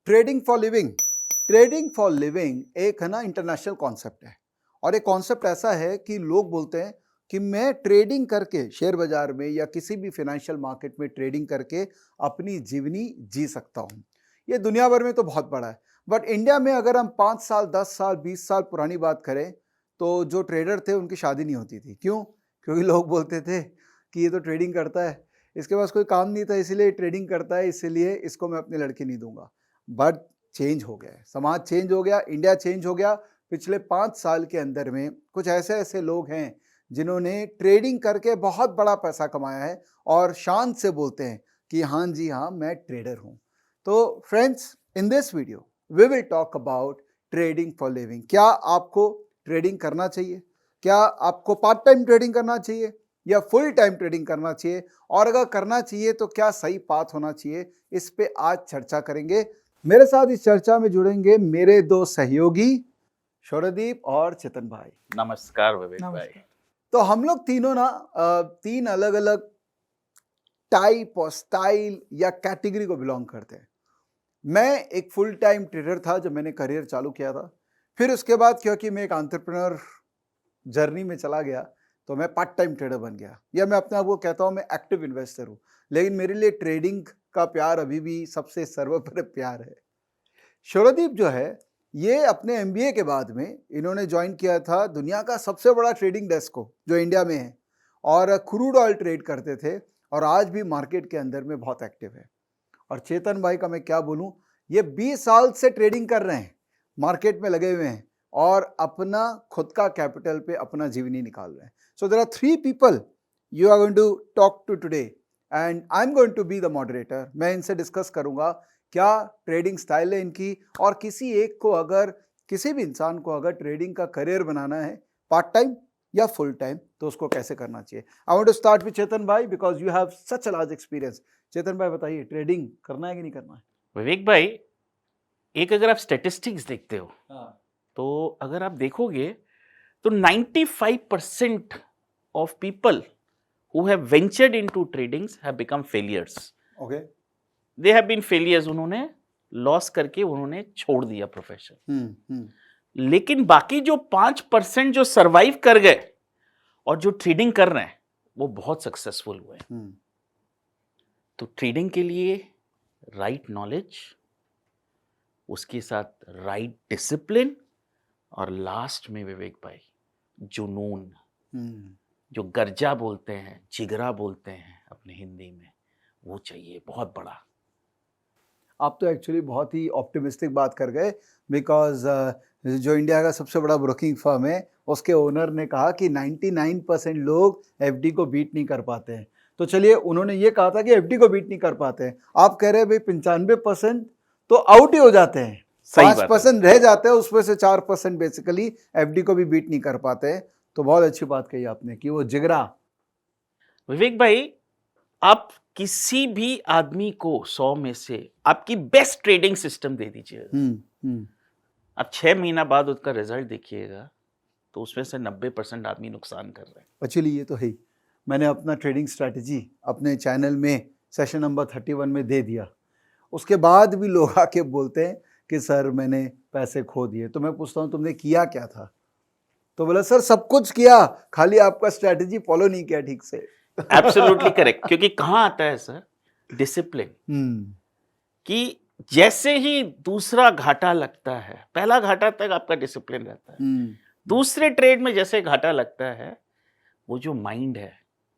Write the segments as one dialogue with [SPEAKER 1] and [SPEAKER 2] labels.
[SPEAKER 1] Trading for living एक है ना इंटरनेशनल कॉन्सेप्ट है। और एक कॉन्सेप्ट ऐसा है कि लोग बोलते हैं कि मैं ट्रेडिंग करके शेयर बाजार में या किसी भी फाइनेंशियल मार्केट में ट्रेडिंग करके अपनी जीवनी जी सकता हूँ। ये दुनिया भर में तो बहुत बड़ा है, बट इंडिया में अगर हम 5 साल 10 साल 20 साल पुरानी बात करें तो जो ट्रेडर थे उनकी शादी नहीं होती थी। क्यों? क्योंकि लोग बोलते थे कि ये तो ट्रेडिंग करता है, इसके पास कोई काम नहीं था इसीलिए ट्रेडिंग करता है, इसीलिए इसको मैं अपनी लड़की नहीं दूंगा। बट चेंज हो गया है, समाज चेंज हो गया, इंडिया चेंज हो गया। पिछले 5 साल के अंदर में कुछ ऐसे लोग हैं जिन्होंने ट्रेडिंग करके बहुत बड़ा पैसा कमाया है और शान से बोलते हैं कि हाँ जी हाँ मैं ट्रेडर हूँ। तो friends, in this video we will talk about trading for living. क्या आपको ट्रेडिंग करना चाहिए? क्या आपको पार्ट टाइम ट्रेडिंग करना चाहिए या फुल टाइम ट्रेडिंग करना चाहिए? और अगर करना चाहिए तो क्या सही पाथ होना चाहिए? इस पे आज चर्चा करेंगे। मेरे साथ इस चर्चा में जुड़ेंगे मेरे दो सहयोगी शौर्यदीप और चेतन भाई।
[SPEAKER 2] नमस्कार विवेक भाई।
[SPEAKER 1] तो हम लोग तीनों ना 3 अलग अलग टाइप और स्टाइल या कैटेगरी को बिलोंग करते हैं। मैं एक फुल टाइम ट्रेडर था जब मैंने करियर चालू किया था। फिर उसके बाद क्योंकि मैं एक एंटरप्रेन्योर जर्नी में चला गया तो मैं पार्ट टाइम ट्रेडर बन गया, या मैं अपने आप को कहता हूँ मैं एक्टिव इन्वेस्टर हूँ। लेकिन मेरे लिए ट्रेडिंग का प्यार अभी भी सबसे सर्वोपरि प्यार है। शौर्यदीप जो है ये अपने एमबीए के बाद में इन्होंने ज्वाइन किया था दुनिया का सबसे बड़ा ट्रेडिंग डेस्क को जो इंडिया में है, और क्रूड ऑयल ट्रेड करते थे और आज भी मार्केट के अंदर में बहुत एक्टिव है। और चेतन भाई का मैं क्या बोलूं, ये 20 साल से ट्रेडिंग कर रहे हैं, मार्केट में लगे हुए हैं और अपना खुद का कैपिटल पे अपना जीवनी निकाल रहे हैं। So there are 3 people you are going to talk to today and I am going to be the moderator. मैं इनसे डिस्कस करूंगा क्या ट्रेडिंग स्टाइल है इनकी, और किसी एक को अगर किसी भी इंसान को अगर ट्रेडिंग का करियर बनाना है पार्ट टाइम या फुल टाइम तो उसको कैसे करना चाहिए। I want to start with Chetan bhai because you have such a large experience. Chetan bhai बताइए, ट्रेडिंग करना है कि नहीं करना है?
[SPEAKER 2] विवेक भाई, एक अगर आप स्टैटिस्टिक्स देखते हो तो अगर आप देखोगे तो 95% of people who have ventured into tradings have become failures.
[SPEAKER 1] Okay,
[SPEAKER 2] they have been failures, उन्होंने लॉस करके उन्होंने छोड़ दिया प्रोफेशन। लेकिन बाकी जो 5% जो सरवाइव कर गए और जो ट्रेडिंग कर रहे हैं वो बहुत सक्सेसफुल हुए। तो ट्रेडिंग के लिए राइट नॉलेज, उसके साथ राइट डिसिप्लिन, और लास्ट में विवेक भाई जुनून, जो गर्जा बोलते हैं, जिगरा बोलते हैं अपने हिंदी में, वो चाहिए बहुत बड़ा।
[SPEAKER 1] आप तो एक्चुअली बहुत ही ऑप्टिमिस्टिक बात कर गए बिकॉज जो इंडिया का सबसे बड़ा ब्रोकिंग फर्म है उसके ओनर ने कहा कि 99% लोग एफडी को बीट नहीं कर पाते हैं। तो चलिए, उन्होंने ये कहा था कि एफडी को बीट नहीं कर पाते हैं, आप कह रहे हैं भाई 95% तो आउट ही हो जाते हैं, 5% रह जाते हैं, उसमें से 4% बेसिकली एफडी को भी बीट नहीं कर पाते हैं। तो बहुत अच्छी बात कही आपने कि वो जिगरा।
[SPEAKER 2] विवेक भाई, आप किसी भी आदमी को 100 में से आपकी बेस्ट ट्रेडिंग सिस्टम दे दीजिए, अब 6 महीना बाद उसका रिजल्ट देखिएगा तो उसमें से 90% आदमी नुकसान कर रहे हैं।
[SPEAKER 1] एक्चुअली ये तो है ही। मैंने अपना ट्रेडिंग स्ट्रैटेजी अपने चैनल में सेशन नंबर 31 में दे दिया। उसके बाद भी लोग आके बोलते हैं कि सर मैंने पैसे खो दिए। तो मैं पूछता हूँ तुमने किया क्या था? तो बोला सर सब कुछ किया, खाली आपका स्ट्रैटेजी फॉलो नहीं किया ठीक से।
[SPEAKER 2] Absolutely correct. क्योंकि कहाँ आता है सर डिसिप्लिन, कि जैसे ही दूसरा घाटा लगता है, पहला घाटा तक आपका डिसिप्लिन रहता है, दूसरे ट्रेड में जैसे घाटा लगता है वो जो माइंड है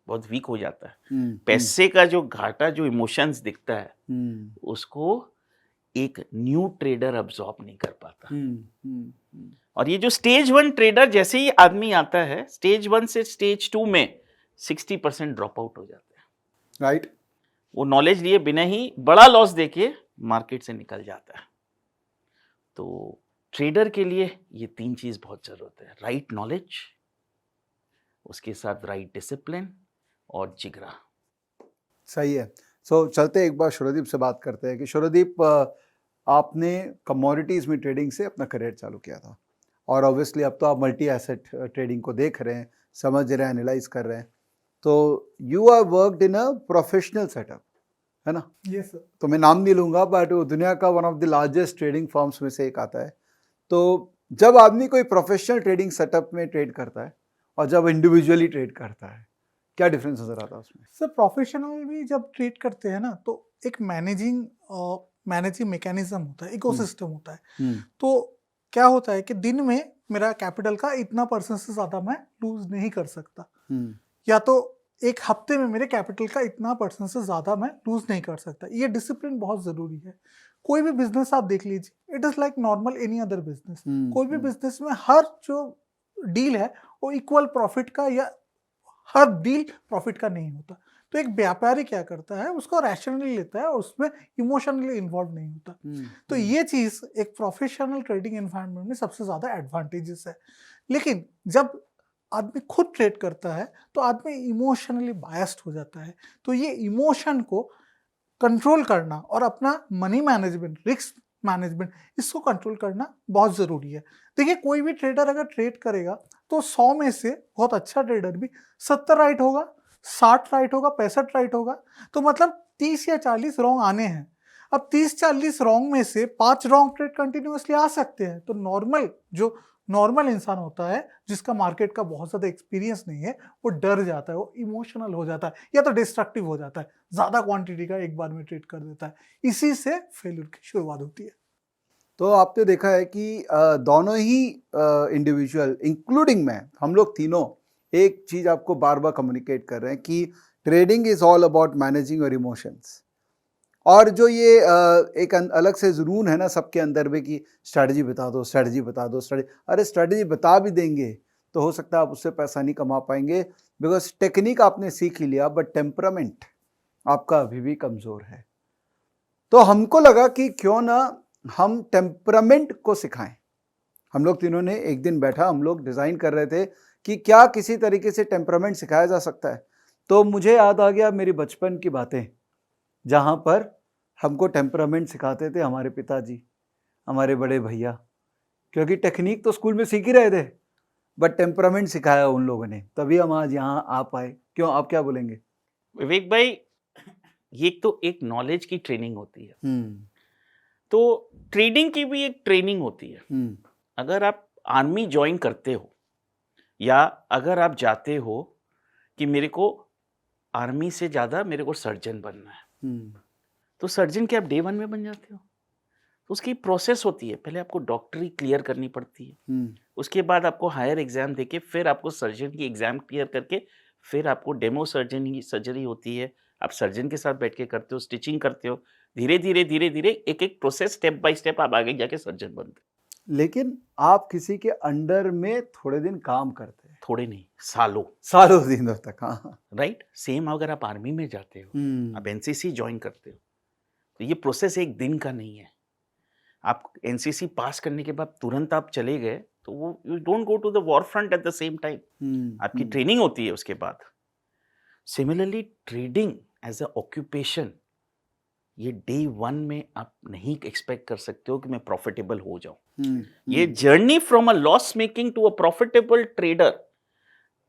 [SPEAKER 2] बहुत वीक हो जाता है। पैसे का जो घाटा, जो इमोशंस दिखता है उसको एक न्यू ट्रेडर अब्सॉर्ब नहीं कर पाता। और ये जो स्टेज 1 ट्रेडर जैसे ही आदमी आता है, स्टेज 1 से स्टेज 2 में 60% ड्रॉप आउट हो जाते हैं।
[SPEAKER 1] राइट।
[SPEAKER 2] वो नॉलेज लिए बिना ही बड़ा लॉस देके मार्केट से निकल जाता है। तो ट्रेडर के लिए ये 3 चीज बहुत जरूरत है, राइट नॉलेज, उसके साथ राइट डिसिप्लिन और जिगरा।
[SPEAKER 1] सही है। सो चलते एक बार शौर्यदीप से बात करते हैं कि शौर्यदीप, आपने कमोडिटीज में ट्रेडिंग से अपना करियर चालू किया था और ऑब्वियसली अब तो आप मल्टी एसेट ट्रेडिंग को देख रहे हैं, समझ रहे हैं, एनालाइज कर रहे हैं। तो you are worked in a professional setup, है ना?
[SPEAKER 3] Yes sir.
[SPEAKER 1] तो मैं नाम नहीं लूंगा, बट वो दुनिया का one of the largest trading firms में से एक आता है। तो जब आदमी कोई प्रोफेशनल ट्रेडिंग सेटअप में ट्रेड करता है और जब इंडिविजुअली ट्रेड करता है, क्या डिफरेंस नजर आता है उसमें?
[SPEAKER 3] सर प्रोफेशनल भी जब ट्रेड करते हैं ना, तो एक मैनेजिंग मैकेनिज्म होता है, इकोसिस्टम होता है। तो क्या होता है कि दिन में मेरा कैपिटल का इतना % से ज़्यादा मैं लूज नहीं कर सकता, या तो एक हफ्ते में मेरे कैपिटल का इतना % से ज़्यादा मैं लूज नहीं कर सकता। ये डिसिप्लिन बहुत ज़रूरी है। कोई भी बिजनेस आप देख लीजिए, it is like normal any other business. कोई भी बिजनेस में हर जो डील है वो इक्वल प्रॉफिट का, या हर डील प्रॉफिट का नहीं होता। तो एक व्यापारी क्या करता है, उसको रैशनली लेता है और उसमें इमोशनली इन्वॉल्व नहीं होता। तो ये चीज़ एक प्रोफेशनल ट्रेडिंग एनवायरनमेंट में सबसे ज़्यादा एडवांटेजेस है। लेकिन जब आदमी खुद ट्रेड करता है तो आदमी इमोशनली बायस्ड हो जाता है। तो ये इमोशन को कंट्रोल करना और अपना मनी मैनेजमेंट, रिस्क मैनेजमेंट, इसको कंट्रोल करना बहुत ज़रूरी है। देखिए, कोई भी ट्रेडर अगर ट्रेड करेगा तो 100 में से बहुत अच्छा ट्रेडर भी 70 राइट होगा, 60 राइट होगा, 65 राइट होगा। तो मतलब 30 या 40 रॉन्ग आने हैं। अब 30-40 रॉन्ग में से 5 रॉन्ग ट्रेड कंटिन्यूसली आ सकते हैं। तो नॉर्मल इंसान होता है जिसका मार्केट का बहुत ज़्यादा एक्सपीरियंस नहीं है, वो डर जाता है, वो इमोशनल हो जाता है, या तो डिस्ट्रक्टिव हो जाता है, ज़्यादा क्वांटिटी का एक बार में ट्रेड कर देता है। इसी से फेल्यूर की शुरुआत होती है।
[SPEAKER 1] तो आपने देखा है कि दोनों ही इंडिविजुअल, इंक्लूडिंग मैं, हम लोग तीनों एक चीज आपको बार बार कम्युनिकेट कर रहे हैं कि trading is all about managing your emotions. और जो ये एक अलग से जुनून है ना सबके अंदर में कि स्ट्रैटेजी बता दो, स्ट्रैटेजी बता दो, स्ट्रैटेजी। अरे स्ट्रैटेजी बता भी देंगे तो हो सकता है आप उससे पैसा नहीं कमा पाएंगे, बिकॉज टेक्निक आपने सीख ही लिया, बट टेम्परामेंट आपका अभी भी कमज़ोर है। तो हमको लगा कि क्यों ना हम टेम्परामेंट को सिखाएं। हम लोग तीनों ने एक दिन बैठा, हम लोग डिज़ाइन कर रहे थे कि क्या किसी तरीके से टेम्परामेंट सिखाया जा सकता है। तो मुझे याद आ गया मेरी बचपन की बातें, जहाँ पर हमको टेम्परामेंट सिखाते थे हमारे पिताजी, हमारे बड़े भैया, क्योंकि टेक्निक तो स्कूल में सीख ही रहे थे, बट टेम्परामेंट सिखाया उन लोगों ने, तभी हम आज यहाँ आ पाए। क्यों, आप क्या बोलेंगे?
[SPEAKER 2] विवेक भाई, ये तो एक नॉलेज की ट्रेनिंग होती है, तो ट्रेडिंग की भी एक ट्रेनिंग होती है। अगर आप आर्मी ज्वाइन करते हो, या अगर आप जाते हो कि मेरे को आर्मी से ज़्यादा मेरे को सर्जन बनना है, तो सर्जन के आप डे 1 में बन जाते हो। तो उसकी प्रोसेस होती है, पहले आपको डॉक्टरी क्लियर करनी पड़ती है, उसके बाद आपको हायर एग्जाम देके फिर आपको सर्जन की एग्जाम क्लियर करके फिर आपको डेमो सर्जन की सर्जरी होती है। आप सर्जन के साथ बैठ के करते हो, स्टिचिंग करते हो, धीरे धीरे एक एक प्रोसेस, स्टेप बाय स्टेप आप आगे जाके सर्जन बनते हो।
[SPEAKER 1] लेकिन आप किसी के अंडर में थोड़े दिन काम करते हैं,
[SPEAKER 2] थोड़े नहीं,
[SPEAKER 1] सालों दिनों तक। हाँ,
[SPEAKER 2] राइट। सेम अगर आप आर्मी में जाते हो, आप एनसीसी ज्वाइन करते हो, तो ये प्रोसेस एक दिन का नहीं है। आप एनसीसी पास करने के बाद तुरंत आप चले गए तो वो you don't go to the war front at the same time. आपकी ट्रेनिंग होती है उसके बाद। Similarly trading as a occupation, ये डे 1 में आप नहीं एक्सपेक्ट कर सकते हो कि मैं प्रॉफिटेबल हो जाऊं। ये journey from a loss making to a profitable trader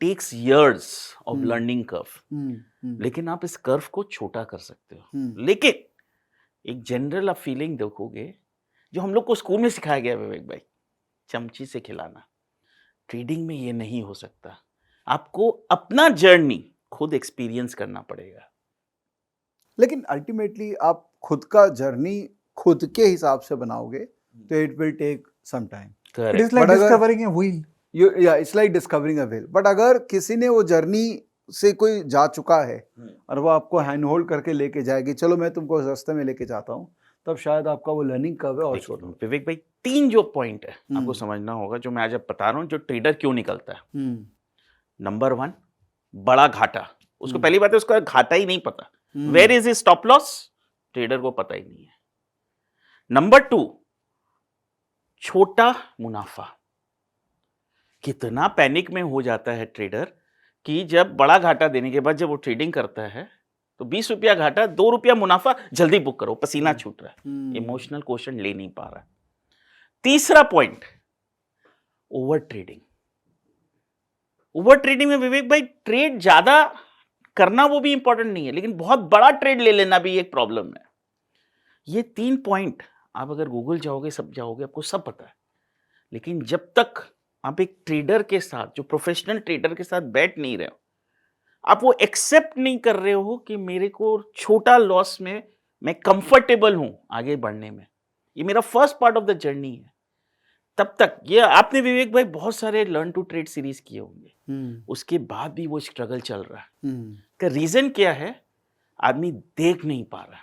[SPEAKER 2] takes years of learning curve. लेकिन आप इस कर्व को छोटा कर सकते हो। लेकिन एक जनरल आप फीलिंग देखोगे, जो हम लोग को स्कूल में सिखाया गया विवेक भाई, चमची से खिलाना, ट्रेडिंग में ये नहीं हो सकता। आपको अपना जर्नी खुद एक्सपीरियंस करना पड़ेगा।
[SPEAKER 1] लेकिन अल्टीमेटली आप खुद का जर्नी खुद के हिसाब से बनाओगे तो it will take some time.
[SPEAKER 3] It is like discovering a wheel.
[SPEAKER 1] या it's like discovering a wheel. But अगर किसी ने वो जर्नी से कोई जा चुका है और वो आपको हैंड होल्ड करके लेके जाएगी, चलो मैं तुमको रास्ते में लेके जाता हूँ, तब शायद आपका वो लर्निंग कर्व है और छोटा।
[SPEAKER 2] विवेक भाई, 3 जो पॉइंट है आपको समझना होगा, जो मैं आज अब बता रहा हूँ, जो ट्रेडर क्यों निकलता है। नंबर 1, बड़ा घाटा। उसको पहली बात है, उसका घाटा ही नहीं पता। Where is stop loss, trader को पता ही नहीं है। नंबर 2, छोटा मुनाफा। कितना पैनिक में हो जाता है ट्रेडर कि जब बड़ा घाटा देने के बाद जब वो ट्रेडिंग करता है तो 20 रुपया घाटा, 2 रुपया मुनाफा, जल्दी बुक करो, पसीना छूट रहा है, इमोशनल क्वेश्चन ले नहीं पा रहा। तीसरा point, over trading. Over trading में विवेक भाई, ट्रेड ज्यादा करना वो भी इंपॉर्टेंट नहीं है, लेकिन बहुत बड़ा ट्रेड ले लेना भी एक प्रॉब्लम है। ये 3 पॉइंट आप अगर गूगल जाओगे, सब जाओगे, आपको सब पता है। लेकिन जब तक आप एक ट्रेडर के साथ, जो प्रोफेशनल ट्रेडर के साथ बैठ नहीं रहे हो, आप वो एक्सेप्ट नहीं कर रहे हो कि मेरे को छोटा लॉस में मैं कंफर्टेबल हूं आगे बढ़ने में, ये मेरा first part of the journey है, तब तक ये आपने विवेक भाई बहुत सारे लर्न टू ट्रेड सीरीज किए होंगे, उसके बाद भी वो स्ट्रगल चल रहा है। का रीजन क्या है? आदमी देख नहीं पा रहा,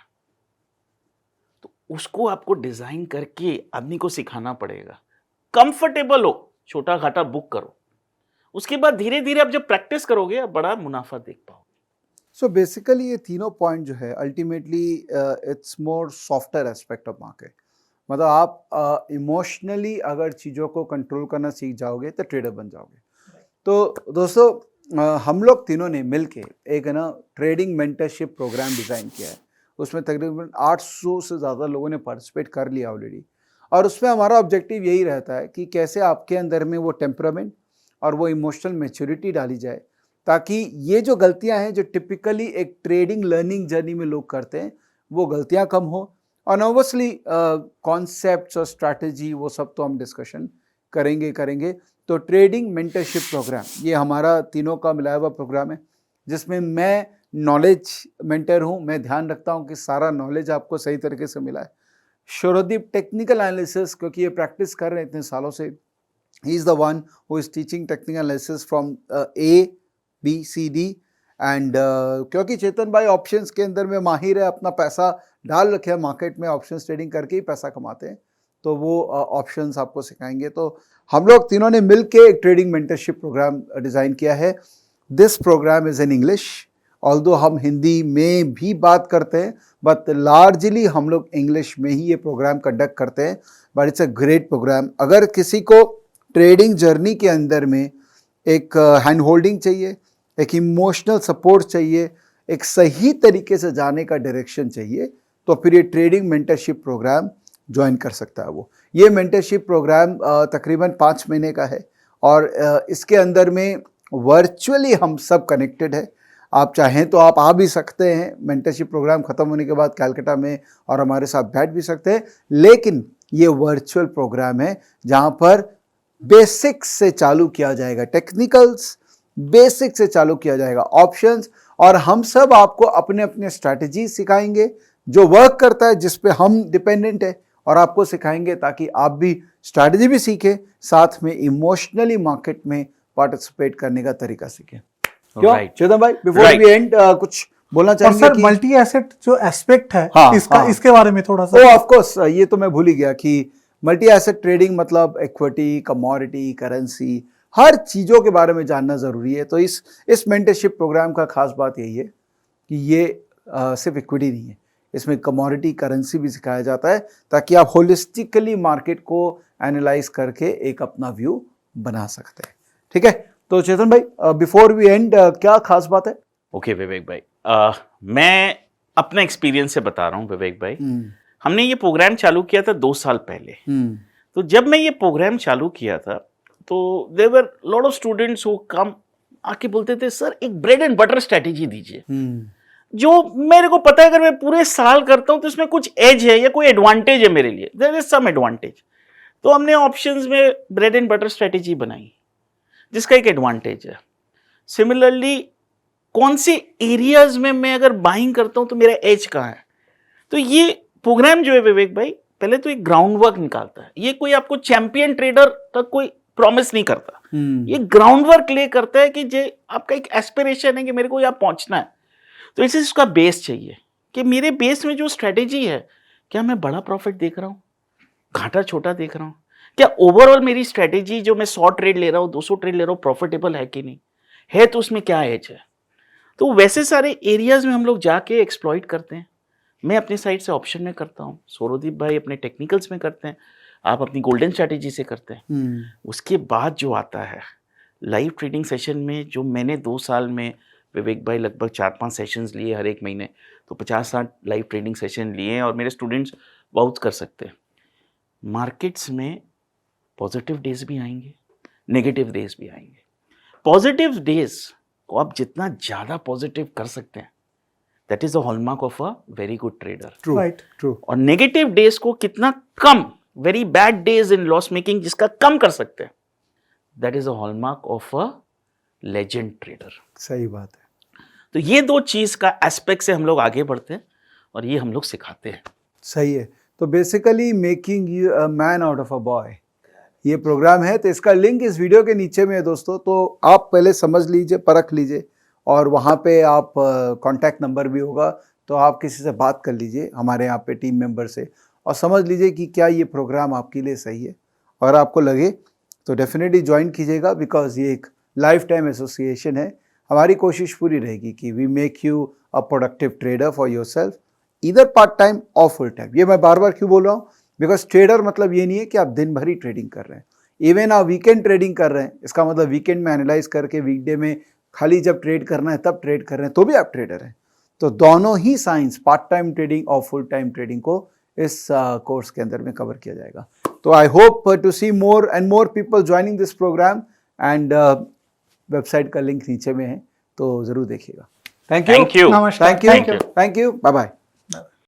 [SPEAKER 2] तो उसको आपको डिजाइन करके आदमी को सिखाना पड़ेगा। कंफर्टेबल हो, छोटा घाटा बुक करो, उसके बाद धीरे धीरे आप जब प्रैक्टिस करोगे आप बड़ा मुनाफा देख पाओगे।
[SPEAKER 1] सो बेसिकली ये तीनों पॉइंट जो है ultimately it's more softer aspect of market. मतलब आप इमोशनली अगर चीज़ों को कंट्रोल करना सीख जाओगे तो ट्रेडर बन जाओगे। तो दोस्तों हम लोग तीनों ने मिलके एक है ना ट्रेडिंग मेंटरशिप प्रोग्राम डिज़ाइन किया है। उसमें तकरीबन 800 से ज़्यादा लोगों ने पार्टिसिपेट कर लिया ऑलरेडी, और उसमें हमारा ऑब्जेक्टिव यही रहता है कि कैसे आपके अंदर में वो टेम्परामेंट और वो इमोशनल मैच्योरिटी डाली जाए, ताकि ये जो गलतियां हैं जो टिपिकली एक ट्रेडिंग लर्निंग जर्नी में लोग करते हैं वो गलतियां कम हो। और ऑब्वियसली कॉन्सेप्ट्स और स्ट्रैटेजी वो सब तो हम डिस्कशन करेंगे। तो ट्रेडिंग मेंटरशिप प्रोग्राम ये हमारा तीनों का मिलाया हुआ प्रोग्राम है, जिसमें मैं नॉलेज मेंटर हूँ। मैं ध्यान रखता हूँ कि सारा नॉलेज आपको सही तरीके से मिला है। शौरदीप टेक्निकल एनालिसिस, क्योंकि ये प्रैक्टिस कर रहे हैं इतने सालों से, he is the one who is teaching technical analysis from A, B, C, D and क्योंकि चेतन भाई ऑप्शंस के अंदर में माहिर है, अपना पैसा डाल रखे हैं मार्केट में, ऑप्शंस ट्रेडिंग करके ही पैसा कमाते हैं, तो वो ऑप्शंस आपको सिखाएंगे। तो हम लोग तीनों ने मिल के एक ट्रेडिंग मेंटरशिप प्रोग्राम डिज़ाइन किया है। This program is in English, although हम हिंदी में भी बात करते हैं, बट लार्जली हम लोग इंग्लिश में ही ये प्रोग्राम कंडक्ट करते हैं। But it's a great program. अगर किसी को ट्रेडिंग जर्नी के अंदर में एक हैंड होल्डिंग चाहिए, एक इमोशनल सपोर्ट चाहिए, एक सही तरीके से जाने का डायरेक्शन चाहिए, तो फिर ये ट्रेडिंग मेंटरशिप प्रोग्राम ज्वाइन कर सकता है वो। ये मेंटरशिप प्रोग्राम तकरीबन 5 महीने का है, और इसके अंदर में वर्चुअली हम सब कनेक्टेड है। आप चाहें तो आप आ भी सकते हैं, मेंटरशिप प्रोग्राम ख़त्म होने के बाद कैलकाटा में, और हमारे साथ बैठ भी सकते हैं। लेकिन ये वर्चुअल प्रोग्राम है जहाँ पर बेसिक्स से चालू किया जाएगा, टेक्निकल्स बेसिक से चालू किया जाएगा, ऑप्शंस, और हम सब आपको अपने अपने स्ट्रैटेजी सिखाएंगे जो वर्क करता है, जिस पे हम डिपेंडेंट है, और आपको सिखाएंगे ताकि आप भी स्ट्रैटेजी भी सीखें, साथ में इमोशनली मार्केट में पार्टिसिपेट करने का तरीका सीखें। क्यों चेतन भाई, बिफोर वी एंड कुछ बोलना चाहेंगे?
[SPEAKER 3] सर मल्टी एसेट जो एस्पेक्ट है इसके बारे में थोड़ा सा।
[SPEAKER 1] ओ ऑफ कोर्स, ये तो मैं भूल ही गया कि मल्टी एसेट ट्रेडिंग मतलब इक्विटी, कमोडिटी, करेंसी, हर चीज़ों के बारे में जानना ज़रूरी है। तो इस मेंटरशिप प्रोग्राम का खास बात यही है कि ये सिर्फ इक्विटी नहीं है, इसमें कमोडिटी, करेंसी भी सिखाया जाता है, ताकि आप होलिस्टिकली मार्केट को एनालाइज करके एक अपना व्यू बना सकते हैं। ठीक है, तो चेतन भाई बिफोर वी एंड क्या खास बात है?
[SPEAKER 2] ओके विवेक भाई, मैं अपना एक्सपीरियंस से बता रहा हूँ विवेक भाई। हमने ये प्रोग्राम चालू किया था 2 साल पहले। तो जब मैं ये प्रोग्राम चालू किया था तो there were lot of students who come, आके बोलते थे सर एक ब्रेड एंड बटर स्ट्रेटेजी दीजिए, जो मेरे को पता है अगर मैं पूरे साल करता हूं तो इसमें कुछ एज है या कोई एडवांटेज है मेरे लिए, देयर इज सम एडवांटेज। तो हमने ऑप्शंस में ब्रेड एंड बटर स्ट्रेटेजी बनाई जिसका एक एडवांटेज है। सिमिलरली कौन से एरियाज में मैं अगर बाइंग करता हूं तो मेरा एज कहाँ है। तो ये प्रोग्राम जो है विवेक भाई, पहले तो एक ग्राउंड वर्क निकालता है। ये कोई आपको चैंपियन ट्रेडर तक कोई प्रॉमिस नहीं करता, ये ग्राउंड वर्क ले करता है कि जे आपका एक एस्पिरेशन है कि मेरे को यहाँ पहुंचना है, तो इसे इसका बेस चाहिए कि मेरे बेस में जो स्ट्रेटेजी है, क्या मैं बड़ा प्रॉफिट देख रहा हूँ, घाटा छोटा देख रहा हूँ, क्या ओवरऑल मेरी स्ट्रेटेजी जो मैं 100 ट्रेड ले रहा हूँ, 200 ट्रेड ले रहा हूँ, प्रॉफिटेबल है कि नहीं है, तो उसमें क्या एज है। तो वैसे सारे एरियाज में हम लोग जाके एक्सप्लॉइट करते हैं। मैं अपने साइड से ऑप्शन में करता हूँ, सौरदीप भाई अपने टेक्निकल्स में करते हैं, आप अपनी गोल्डन स्ट्रैटेजी से करते हैं। उसके बाद जो आता है लाइव ट्रेडिंग सेशन में, जो मैंने 2 साल में विवेक भाई लगभग 4-5 सेशंस लिए हर एक महीने, तो 50-60 लाइव ट्रेडिंग सेशन लिए हैं, और मेरे स्टूडेंट्स बहुत कर सकते हैं। मार्केट्स में पॉजिटिव डेज भी आएंगे, नेगेटिव डेज भी आएंगे। पॉजिटिव डेज को आप जितना ज्यादा पॉजिटिव कर सकते हैं, that is the hallmark of a very good trader.
[SPEAKER 1] True
[SPEAKER 3] Right.
[SPEAKER 1] True
[SPEAKER 2] और नेगेटिव डेज को कितना कम, very bad days in loss making जिसका कम कर सकते हैं, that is a hallmark of a legend trader.
[SPEAKER 1] सही बात है।
[SPEAKER 2] तो ये दो चीज का एस्पेक्ट से हम लोग आगे बढ़ते हैं और ये हम लोग सिखाते हैं।
[SPEAKER 1] सही है। तो basically making you a man out of a boy, ये प्रोग्राम है। तो इसका लिंक इस वीडियो के नीचे में है दोस्तों, तो आप पहले समझ लीजिए, परख लीजिए, और वहाँ पे आप कांटेक्ट नंबर भी होगा, तो आप किसी से बात कर लीजिए हमारे यहाँ पे टीम मेंबर से, और समझ लीजिए कि क्या ये प्रोग्राम आपके लिए सही है। और आपको लगे तो डेफिनेटली ज्वाइन कीजिएगा, बिकॉज ये एक लाइफ टाइम एसोसिएशन है। हमारी कोशिश पूरी रहेगी कि we make you a productive trader for yourself, इधर पार्ट टाइम और फुल टाइम। ये मैं बार बार क्यों बोल रहा हूँ, बिकॉज ट्रेडर मतलब ये नहीं है कि आप दिन भर ही ट्रेडिंग कर रहे हैं। इवन आप वीकेंड ट्रेडिंग कर रहे हैं, इसका मतलब वीकेंड में एनालाइज करके वीकडे में खाली जब ट्रेड करना है तब ट्रेड कर रहे हैं, तो भी आप ट्रेडर हैं। तो दोनों ही साइंस, पार्ट टाइम ट्रेडिंग और फुल टाइम ट्रेडिंग को इस कोर्स के अंदर में कवर किया जाएगा। तो I hope to see more and more people joining this program, and website का लिंक नीचे में है, तो ज़रूर देखिएगा। थैंक यू,
[SPEAKER 2] थैंक यू,
[SPEAKER 3] नमस्कार।
[SPEAKER 1] Thank you,
[SPEAKER 3] Thank you.
[SPEAKER 1] Thank you, bye bye.